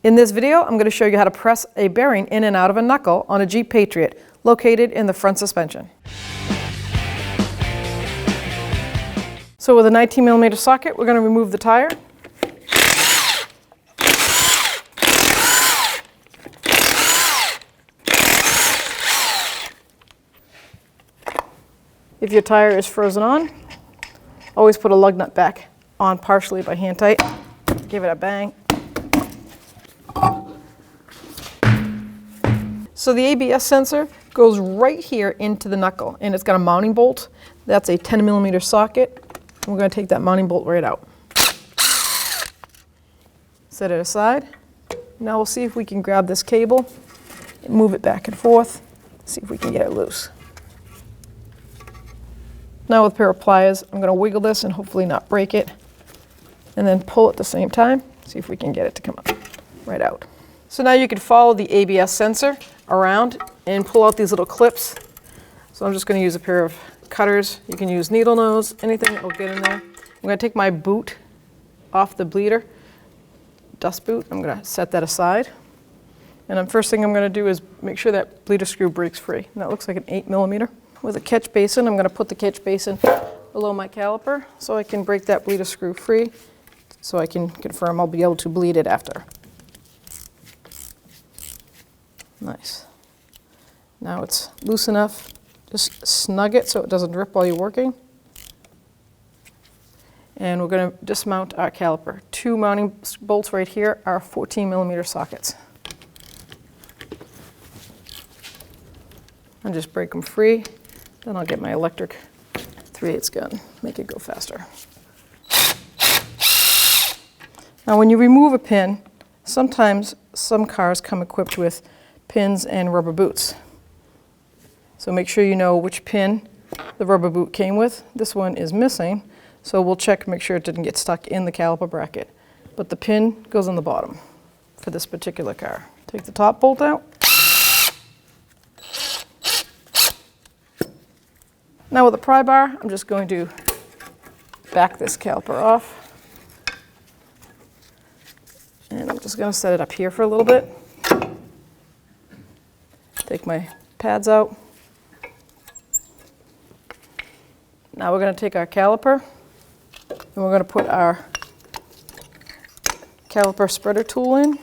In this video, I'm going to show you how to press a bearing in and out of a knuckle on a Jeep Patriot located in the front suspension. So with a 19mm socket, we're going to remove the tire. If your tire is frozen on, always put a lug nut back on partially by hand tight. Give it a bang. So the ABS sensor goes right here into the knuckle, and it's got a mounting bolt. That's a 10mm socket. We're going to take that mounting bolt right out. Set it aside. Now we'll see if we can grab this cable and move it back and forth. See if we can get it loose. Now with a pair of pliers, I'm going to wiggle this and hopefully not break it, and then pull at the same time. See if we can get it to come up right out. So now you can follow the ABS sensor around and pull out these little clips. So I'm just going to use a pair of cutters. You can use needle nose, anything that will get in there. I'm going to take my boot off the bleeder, dust boot. I'm going to set that aside. And the first thing I'm going to do is make sure that bleeder screw breaks free. And that looks like an 8mm. With a catch basin, I'm going to put the catch basin below my caliper so I can break that bleeder screw free so I can confirm I'll be able to bleed it after. Nice. Now it's loose enough. Just snug it so it doesn't rip while you're working. And we're going to dismount our caliper. Two mounting bolts right here are 14mm sockets. And just break them free. Then I'll get my electric 3/8 gun, make it go faster. Now when you remove a pin, sometimes some cars come equipped with pins and rubber boots. So make sure you know which pin the rubber boot came with. This one is missing, so we'll check to make sure it didn't get stuck in the caliper bracket. But the pin goes on the bottom for this particular car. Take the top bolt out. Now with a pry bar, I'm just going to back this caliper off. And I'm just going to set it up here for a little bit. Take my pads out. Now we're going to take our caliper and we're going to put our caliper spreader tool in.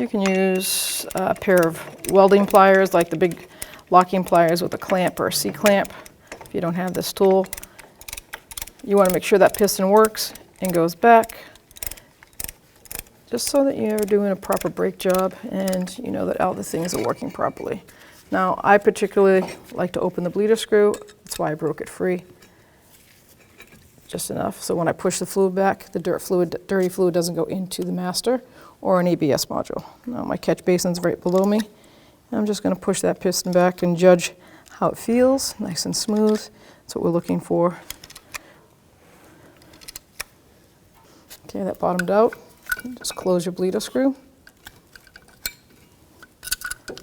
You can use a pair of welding pliers, like the big locking pliers with a clamp or a C-clamp. If you don't have this tool, you want to make sure that piston works and goes back, just so that you're doing a proper brake job and you know that all the things are working properly. Now, I particularly like to open the bleeder screw. That's why I broke it free. Just enough, so when I push the fluid back, the dirty fluid doesn't go into the master or an ABS module. Now my catch basin's right below me. I'm just going to push that piston back and judge how it feels, nice and smooth. That's what we're looking for. Okay, that bottomed out. Just close your bleeder screw.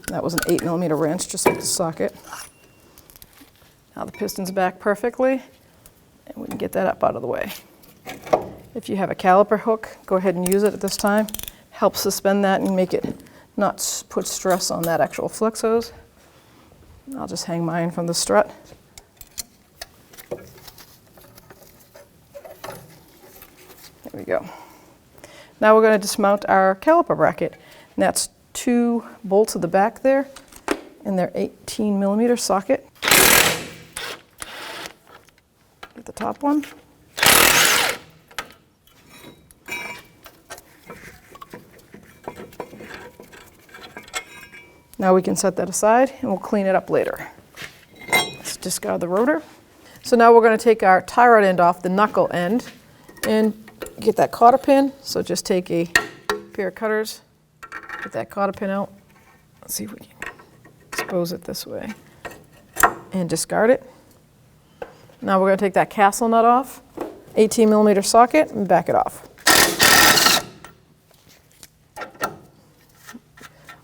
That was an 8mm wrench, just like the socket. Now the piston's back perfectly, and we can get that up out of the way. If you have a caliper hook, go ahead and use it at this time. Help suspend that and make it not put stress on that actual flex hose. I'll just hang mine from the strut. There we go. Now we're going to dismount our caliper bracket. And that's 2 bolts at the back there and their 18mm socket. Get the top one. Now we can set that aside and we'll clean it up later. Let's discard the rotor. So now we're going to take our tie rod end off the knuckle end and get that cotter pin. So just take a pair of cutters, get that cotter pin out. Let's see if we can expose it this way and discard it. Now we're going to take that castle nut off, 18mm socket, and back it off.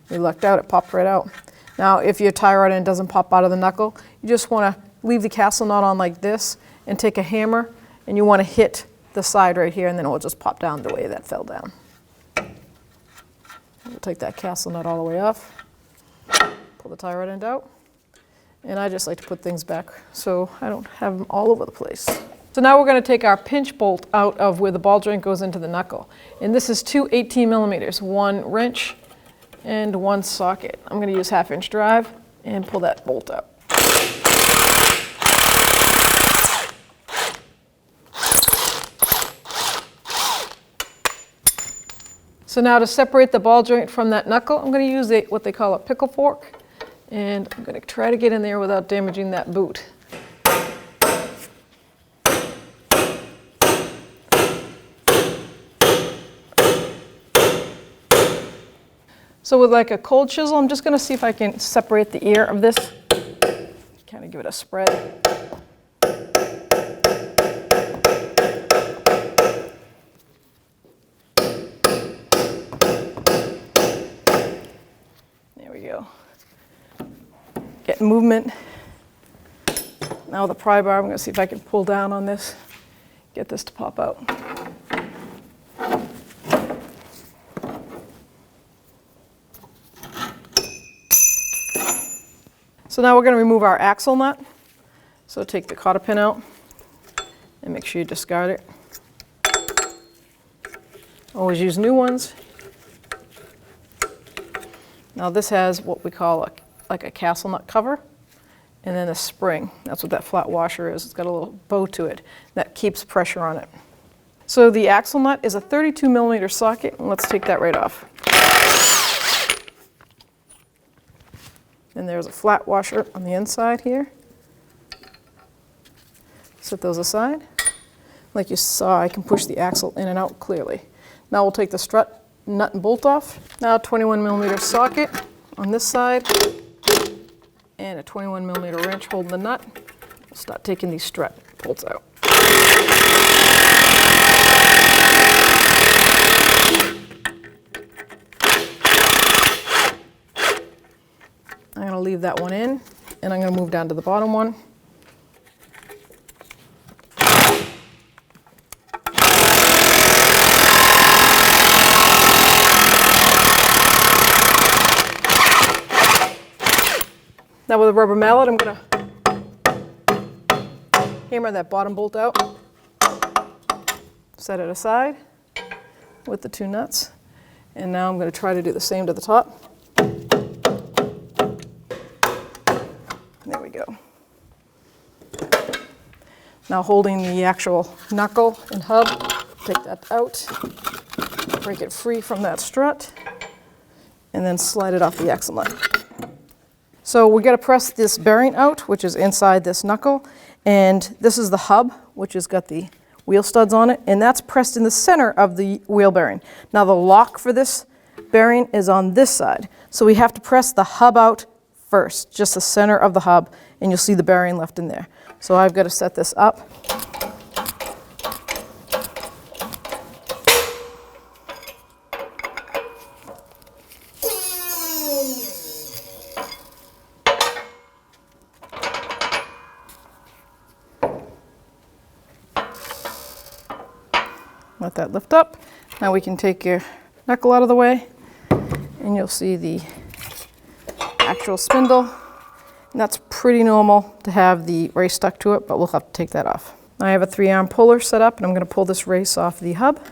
We lucked out, it popped right out. Now if your tie rod end doesn't pop out of the knuckle, you just want to leave the castle nut on like this and take a hammer and you want to hit the side right here, and then it will just pop down the way that fell down. We'll take that castle nut all the way off, pull the tie rod end out, and I just like to put things back so I don't have them all over the place. So now we're going to take our pinch bolt out of where the ball joint goes into the knuckle. And this is two 18 millimeters, one wrench and one socket. I'm going to use 1/2-inch drive and pull that bolt out. So now to separate the ball joint from that knuckle, I'm going to use what they call a pickle fork, and I'm going to try to get in there without damaging that boot. So with like a cold chisel, I'm just going to see if I can separate the ear of this, kind of give it a spread. Get movement. Now with the pry bar, I'm going to see if I can pull down on this, get this to pop out. So now we're going to remove our axle nut. So take the cotter pin out and make sure you discard it. Always use new ones. Now this has what we call like a castle nut cover, and then a spring. That's what that flat washer is. It's got a little bow to it that keeps pressure on it. So the axle nut is a 32 millimeter socket, and let's take that right off. And there's a flat washer on the inside here. Set those aside. Like you saw, I can push the axle in and out clearly. Now we'll take the strut nut and bolt off. Now 21 millimeter socket on this side, and a 21 millimeter wrench holding the nut. We'll start taking these strut bolts out. I'm going to leave that one in, and I'm going to move down to the bottom one. Now with a rubber mallet, I'm going to hammer that bottom bolt out, set it aside with the two nuts, and now I'm going to try to do the same to the top. There we go. Now holding the actual knuckle and hub, take that out, break it free from that strut, and then slide it off the axle nut. So we got to press this bearing out, which is inside this knuckle, and this is the hub, which has got the wheel studs on it, and that's pressed in the center of the wheel bearing. Now the lock for this bearing is on this side, so we have to press the hub out first, just the center of the hub, and you'll see the bearing left in there. So I've got to set this up. Let that lift up. Now we can take your knuckle out of the way, and you'll see the actual spindle. And that's pretty normal to have the race stuck to it, but we'll have to take that off. I have a 3-arm puller set up, and I'm going to pull this race off the hub.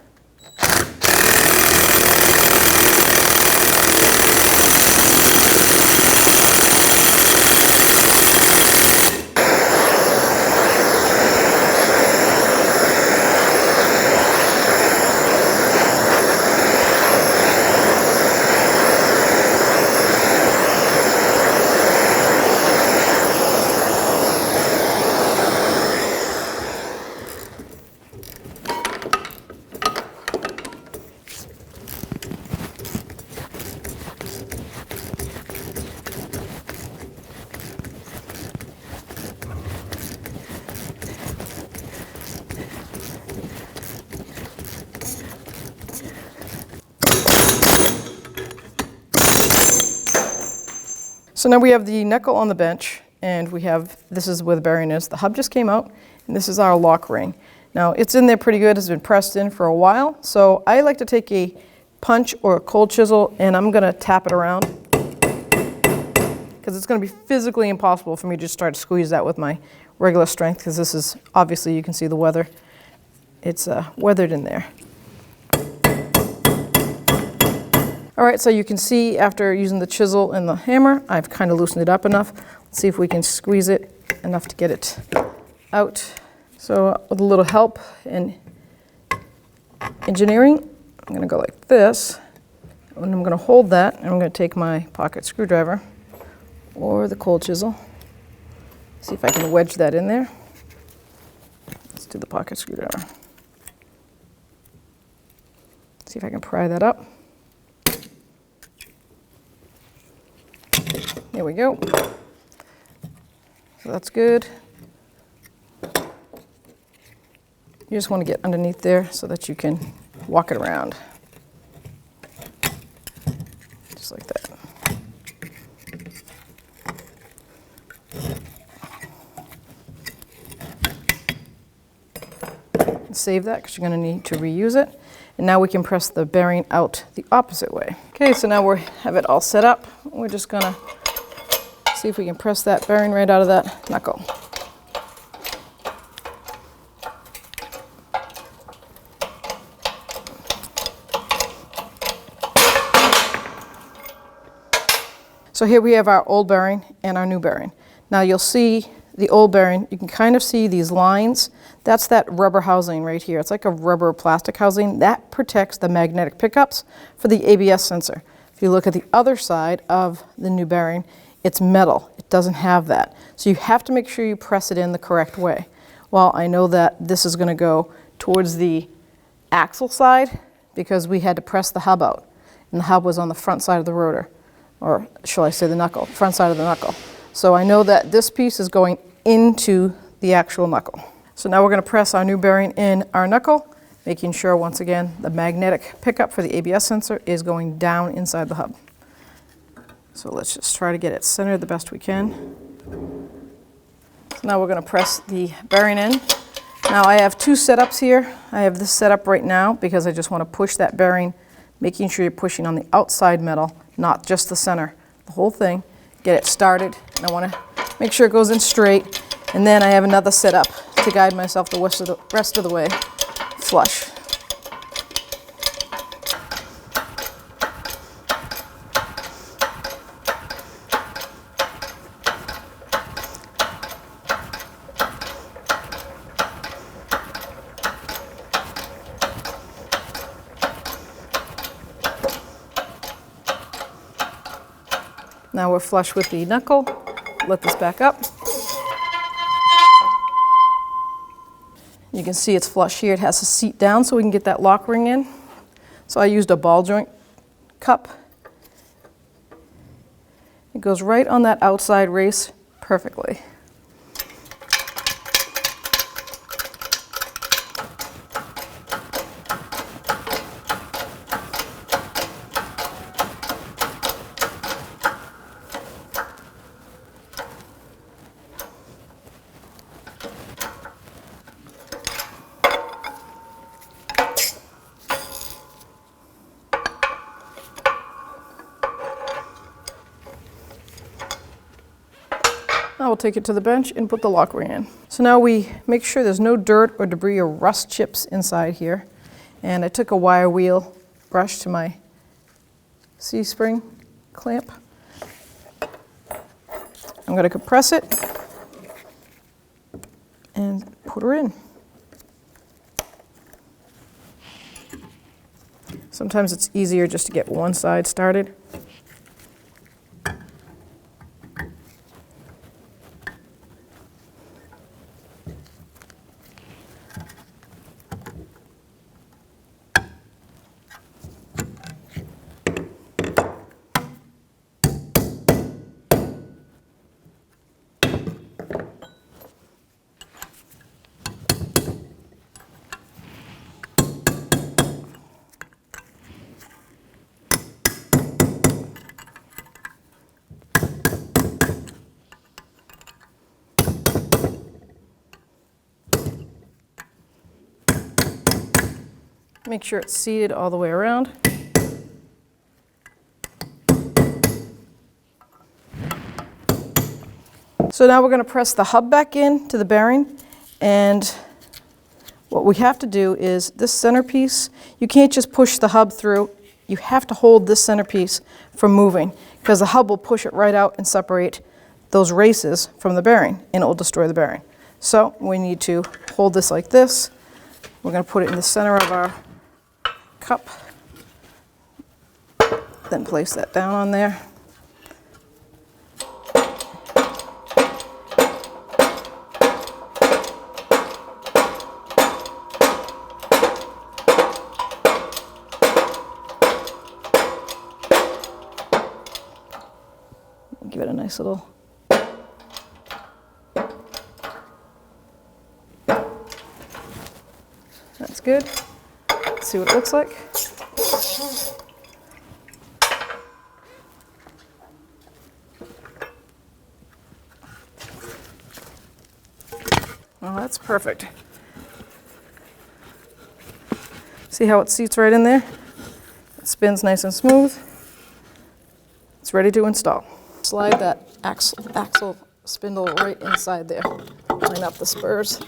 So now we have the knuckle on the bench, and we have, this is where the bearing is. The hub just came out, and this is our lock ring. Now it's in there pretty good, it's been pressed in for a while, so I like to take a punch or a cold chisel, and I'm going to tap it around because it's going to be physically impossible for me to just start to squeeze that with my regular strength, because this is, obviously you can see the weather. It's weathered in there. All right, so you can see after using the chisel and the hammer, I've kind of loosened it up enough. Let's see if we can squeeze it enough to get it out. So with a little help in engineering, I'm going to go like this, and I'm going to hold that, and I'm going to take my pocket screwdriver or the cold chisel. See if I can wedge that in there. Let's do the pocket screwdriver. See if I can pry that up. There we go. So that's good. You just want to get underneath there so that you can walk it around. Just like that. Save that because you're going to need to reuse it. And now we can press the bearing out the opposite way. Okay, so now we have it all set up. We're just going to see if we can press that bearing right out of that knuckle. So here we have our old bearing and our new bearing. Now you'll see the old bearing, you can kind of see these lines. That's that rubber housing right here. It's like a rubber plastic housing. That protects the magnetic pickups for the ABS sensor. If you look at the other side of the new bearing, it's metal. It doesn't have that. So you have to make sure you press it in the correct way. Well, I know that this is going to go towards the axle side because we had to press the hub out. And the hub was on the front side of the rotor, or shall I say the knuckle, front side of the knuckle. So I know that this piece is going into the actual knuckle. So now we're going to press our new bearing in our knuckle, making sure once again the magnetic pickup for the ABS sensor is going down inside the hub. So let's just try to get it centered the best we can. So now we're going to press the bearing in. Now I have two setups here. I have this setup right now because I just want to push that bearing, making sure you're pushing on the outside metal, not just the center, the whole thing. Get it started, and I want to make sure it goes in straight. And then I have another setup to guide myself the rest of the way flush. Now we're flush with the knuckle. Let this back up. You can see it's flush here. It has to seat down so we can get that lock ring in. So I used a ball joint cup. It goes right on that outside race perfectly. Now we'll take it to the bench and put the lock ring in. So now we make sure there's no dirt or debris or rust chips inside here. And I took a wire wheel brush to my C-spring clamp. I'm going to compress it and put her in. Sometimes it's easier just to get one side started. Make sure it's seated all the way around. So now we're going to press the hub back in to the bearing, and what we have to do is this centerpiece, you can't just push the hub through, you have to hold this centerpiece from moving, because the hub will push it right out and separate those races from the bearing, and it will destroy the bearing. So we need to hold this like this. We're going to put it in the center of our cup, then place that down on there. Give it a nice little that's good. Let's see what it looks like. Oh, that's perfect. See how it seats right in there? It spins nice and smooth. It's ready to install. Slide that axle spindle right inside there. Line up the spurs.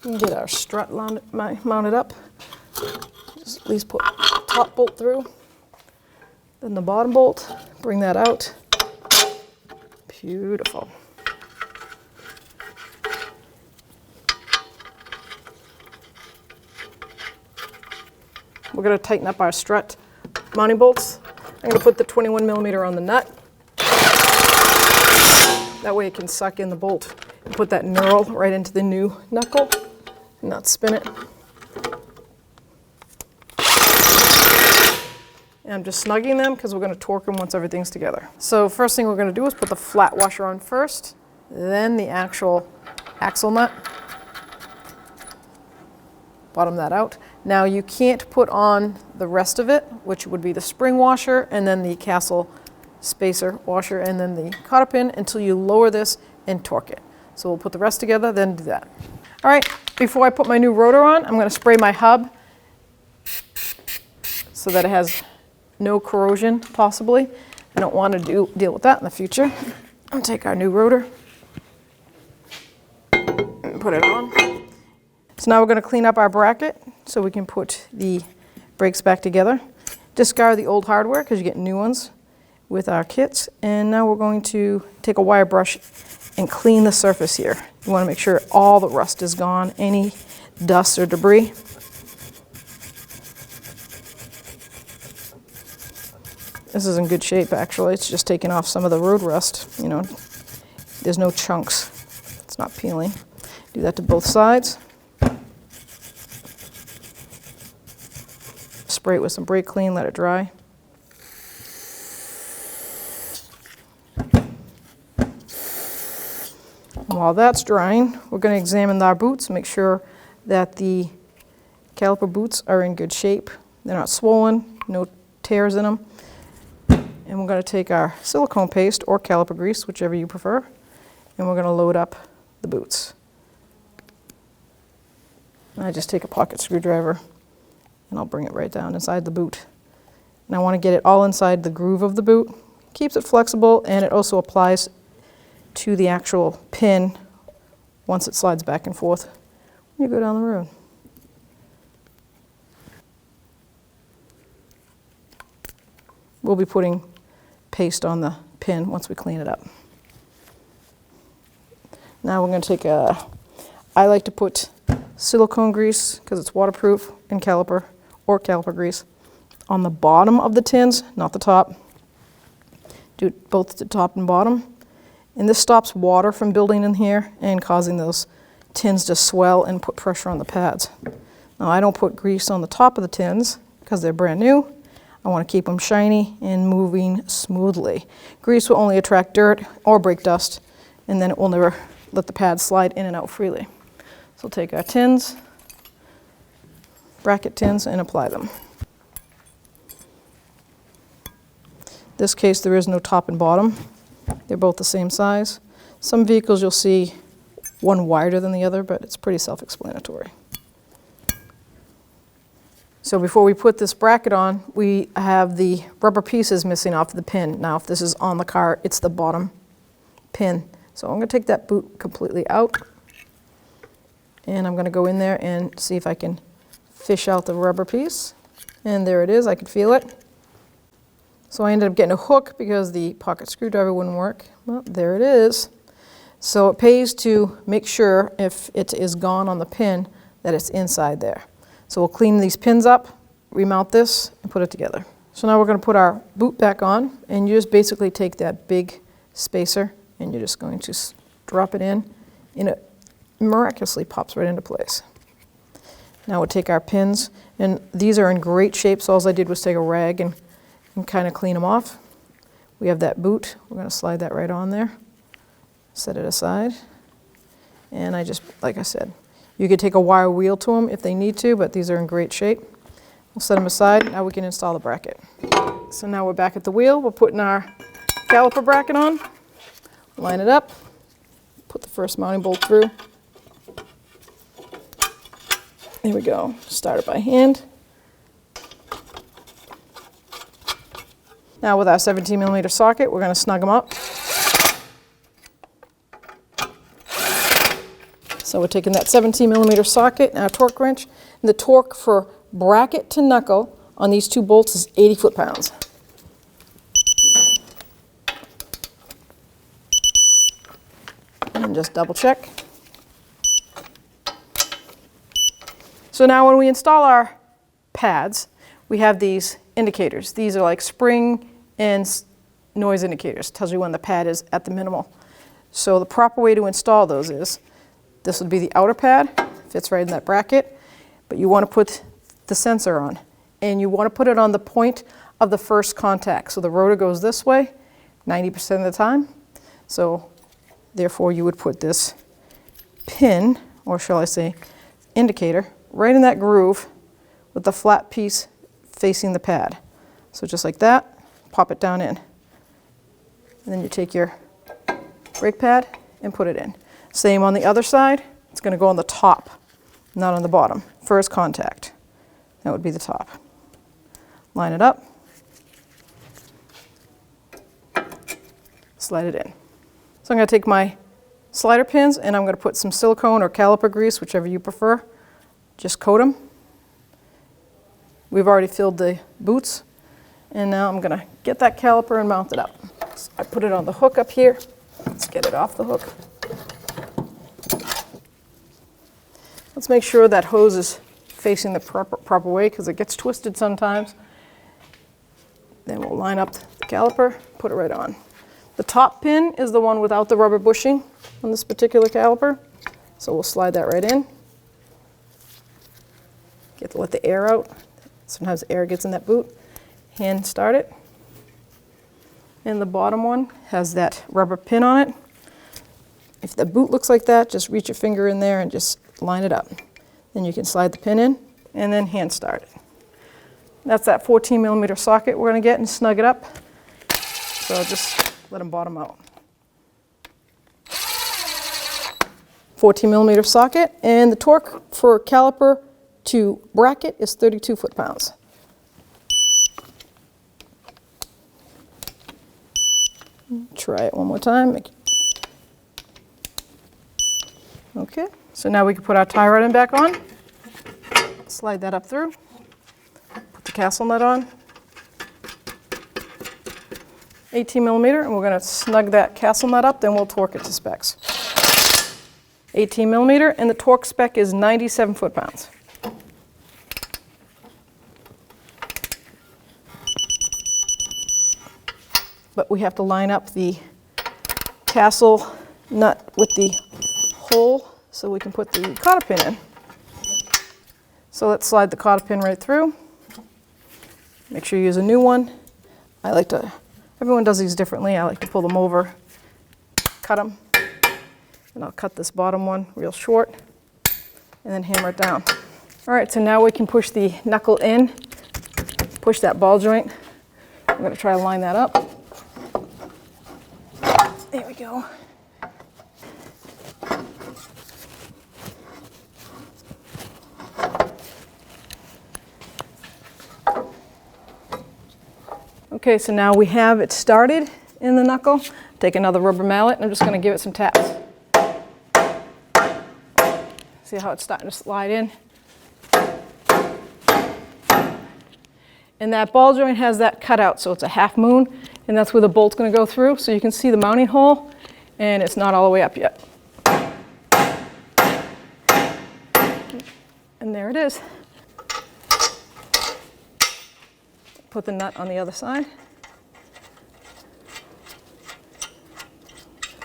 And get our strut mounted up. Just at least put the top bolt through. Then the bottom bolt. Bring that out. Beautiful. We're going to tighten up our strut mounting bolts. I'm going to put the 21mm on the nut. That way it can suck in the bolt and put that knurl right into the new knuckle and not spin it. And I'm just snugging them because we're going to torque them once everything's together. So first thing we're going to do is put the flat washer on first, then the actual axle nut. Bottom that out. Now you can't put on the rest of it, which would be the spring washer and then the castle spacer washer and then the cotter pin until you lower this and torque it. So we'll put the rest together, then do that. All right, before I put my new rotor on, I'm going to spray my hub so that it has no corrosion, possibly. I don't want to deal with that in the future. I'll take our new rotor and put it on. So now we're going to clean up our bracket so we can put the brakes back together. Discard the old hardware because you get new ones with our kits. And now we're going to take a wire brush and clean the surface here. You want to make sure all the rust is gone, any dust or debris. This is in good shape, actually. It's just taking off some of the road rust. You know, there's no chunks. It's not peeling. Do that to both sides. Spray it with some brake clean, let it dry. While that's drying, we're going to examine our boots, make sure that the Caliper boots are in good shape. They're not swollen, no tears in them. And we're going to take our silicone paste or caliper grease, whichever you prefer, and we're going to load up the boots. And I just take a pocket screwdriver and I'll bring it right down inside the boot. And I want to get it all inside the groove of the boot. Keeps it flexible, and it also applies to the actual pin once it slides back and forth when you go down the road. We'll be putting paste on the pin once we clean it up. Now we're going to take I like to put silicone grease because it's waterproof and caliper or caliper grease on the bottom of the tins, not the top. Do it both the top and bottom. And this stops water from building in here and causing those tins to swell and put pressure on the pads. Now I don't put grease on the top of the tins because they're brand new. I want to keep them shiny and moving smoothly. Grease will only attract dirt or brake dust, and then it will never let the pads slide in and out freely. So we'll take our tins, bracket tins, and apply them. In this case, there is no top and bottom. They're both the same size. Some vehicles you'll see one wider than the other, but it's pretty self-explanatory. So before we put this bracket on, we have the rubber pieces missing off the pin. Now if this is on the car, it's the bottom pin. So I'm going to take that boot completely out, and I'm going to go in there and see if I can fish out the rubber piece. And there it is, I can feel it. So I ended up getting a hook because the pocket screwdriver wouldn't work. Well, there it is. So it pays to make sure if it is gone on the pin that it's inside there. So we'll clean these pins up, remount this, and put it together. So now we're going to put our boot back on, and you just basically take that big spacer and you're just going to drop it in, and it miraculously pops right into place. Now we'll take our pins, and these are in great shape, so all I did was take a rag and kind of clean them off. We have that boot. We're going to slide that right on there, set it aside, and I just, like I said, you could take a wire wheel to them if they need to, but these are in great shape. We'll set them aside. Now we can install the bracket. So now we're back at the wheel. We're putting our caliper bracket on, line it up, put the first mounting bolt through. There we go. Start it by hand. Now with our 17mm socket, we're going to snug them up. So we're taking that 17mm socket and our torque wrench, and the torque for bracket to knuckle on these two bolts is 80 foot-pounds. And just double check. So now when we install our pads, we have these indicators. These are like spring and noise indicators. Tells you when the pad is at the minimal. So the proper way to install those is, this would be the outer pad, fits right in that bracket, but you want to put the sensor on, and you want to put it on the point of the first contact. So the rotor goes this way 90% of the time. So therefore you would put this pin, or shall I say indicator, right in that groove with the flat piece facing the pad. So just like that, pop it down in. And then you take your brake pad and put it in. Same on the other side. It's going to go on the top, not on the bottom. First contact. That would be the top. Line it up. Slide it in. So I'm going to take my slider pins and I'm going to put some silicone or caliper grease, whichever you prefer. Just coat them. We've already filled the boots. And now I'm going to get that caliper and mount it up. So I put it on the hook up here. Let's get it off the hook. Let's make sure that hose is facing the proper way, because it gets twisted sometimes. Then we'll line up the caliper, put it right on. The top pin is the one without the rubber bushing on this particular caliper. So we'll slide that right in. Get to let the air out. Sometimes air gets in that boot. Hand start it. And the bottom one has that rubber pin on it. If the boot looks like that, just reach your finger in there and just line it up. Then you can slide the pin in and then hand start it. That's that 14mm socket we're going to get and snug it up. So just let them bottom out. 14mm socket, and the torque for caliper to bracket is 32 foot-pounds. Try it one more time. Okay, so now we can put our tie rod back on. Slide that up through. Put the castle nut on. 18mm, and we're going to snug that castle nut up, then we'll torque it to specs. 18mm, and the torque spec is 97 foot-pounds. But we have to line up the castle nut with the hole so we can put the cotter pin in. So let's slide the cotter pin right through. Make sure you use a new one. Everyone does these differently. I like to pull them over, cut them, and I'll cut this bottom one real short and then hammer it down. All right, so now we can push the knuckle in, push that ball joint. I'm going to try to line that up. There we go. Okay, so now we have it started in the knuckle. Take another rubber mallet and I'm just going to give it some taps. See how it's starting to slide in? And that ball joint has that cutout, so it's a half moon, and that's where the bolt's going to go through. So you can see the mounting hole, and it's not all the way up yet. And there it is. Put the nut on the other side.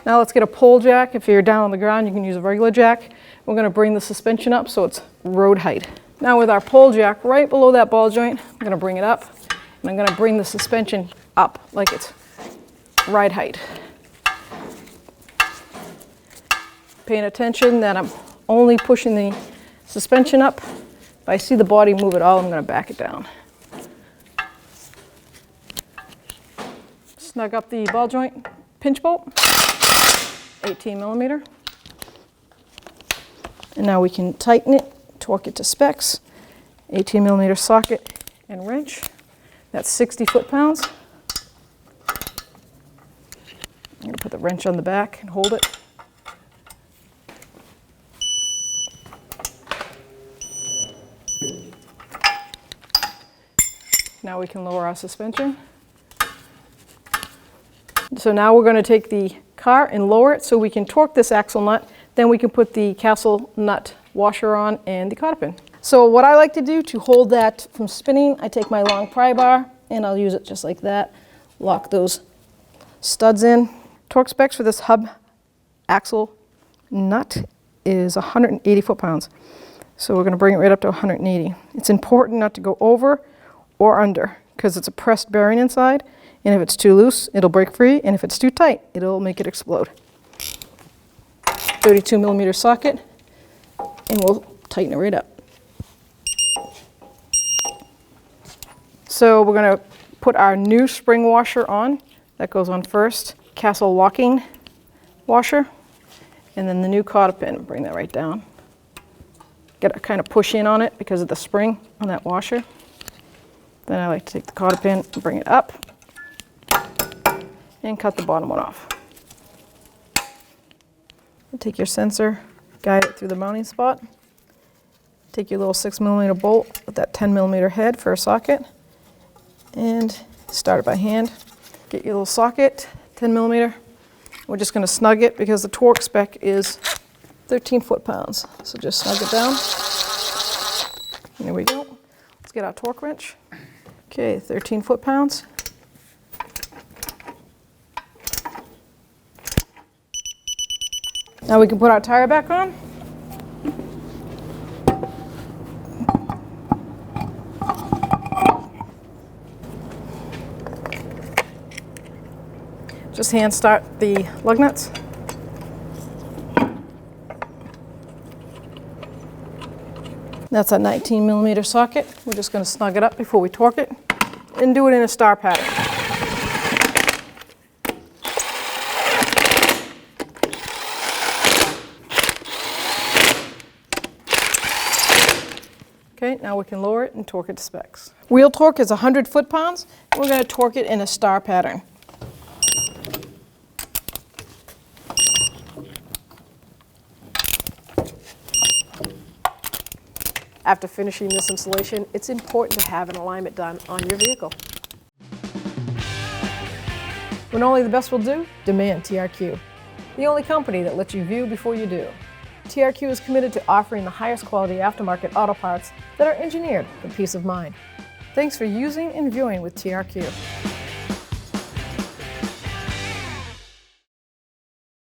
Now let's get a pole jack. If you're down on the ground, you can use a regular jack. We're going to bring the suspension up so it's road height. Now with our pole jack right below that ball joint, I'm going to bring it up, and I'm going to bring the suspension up like it's ride height. Paying attention that I'm only pushing the suspension up. If I see the body move at all, I'm going to back it down. Snug up the ball joint pinch bolt, 18 millimeter. And now we can tighten it, torque it to specs, 18 millimeter socket and wrench. That's 60 foot-pounds. I'm going to put the wrench on the back and hold it. Now we can lower our suspension. So now we're going to take the car and lower it so we can torque this axle nut. Then we can put the castle nut washer on and the cotter pin. So what I like to do to hold that from spinning, I take my long pry bar and I'll use it just like that. Lock those studs in. Torque specs for this hub axle nut is 180 foot-pounds. So we're going to bring it right up to 180. It's important not to go over or under because it's a pressed bearing inside. And if it's too loose, it'll break free. And if it's too tight, it'll make it explode. 32 millimeter socket, and we'll tighten it right up. So we're going to put our new spring washer on. That goes on first. Castle locking washer, and then the new cotter pin. Bring that right down. Get a kind of push in on it because of the spring on that washer. Then I like to take the cotter pin and bring it up and cut the bottom one off. Take your sensor, guide it through the mounting spot. Take your little 6 millimeter bolt with that 10 millimeter head for a socket and start it by hand. Get your little socket, 10 millimeter. We're just going to snug it because the torque spec is 13 foot-pounds. So just snug it down. And there we go. Let's get our torque wrench. Okay, 13 foot-pounds. Now we can put our tire back on. Just hand start the lug nuts. That's a 19 millimeter socket. We're just going to snug it up before we torque it and do it in a star pattern. Okay, now we can lower it and torque it to specs. Wheel torque is 100 foot-pounds. We're going to torque it in a star pattern. After finishing this installation, it's important to have an alignment done on your vehicle. When only the best will do, demand TRQ. The only company that lets you view before you do. TRQ is committed to offering the highest quality aftermarket auto parts that are engineered for peace of mind. Thanks for using and viewing with TRQ.